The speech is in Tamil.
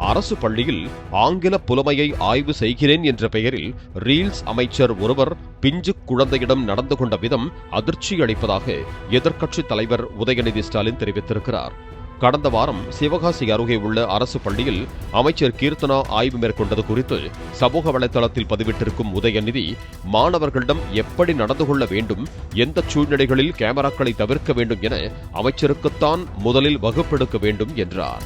அரசு பள்ளியில் ஆங்கில புலமையை ஆய்வு செய்கிறேன் என்ற பெயரில் ரீல்ஸ் அமைச்சர் ஒருவர் பிஞ்சு குழந்தையிடம் நடந்து கொண்ட விதம் அதிர்ச்சி அளிப்பதாக எதிர்க்கட்சித் தலைவர் உதயநிதி ஸ்டாலின் தெரிவித்திருக்கிறார். கடந்த வாரம் சிவகாசி அருகே உள்ள அரசு பள்ளியில் அமைச்சர் கீர்த்தனா ஆய்வு மேற்கொண்டது குறித்து சமூக வலைதளத்தில் பதிவிட்டிருக்கும் உதயநிதி, மாணவர்களிடம் எப்படி நடந்து கொள்ள வேண்டும், எந்த சூழ்நிலைகளில் கேமராக்களை தவிர்க்க வேண்டும் என அமைச்சருக்குத்தான் முதலில் வகுப்பெடுக்க வேண்டும் என்றார்.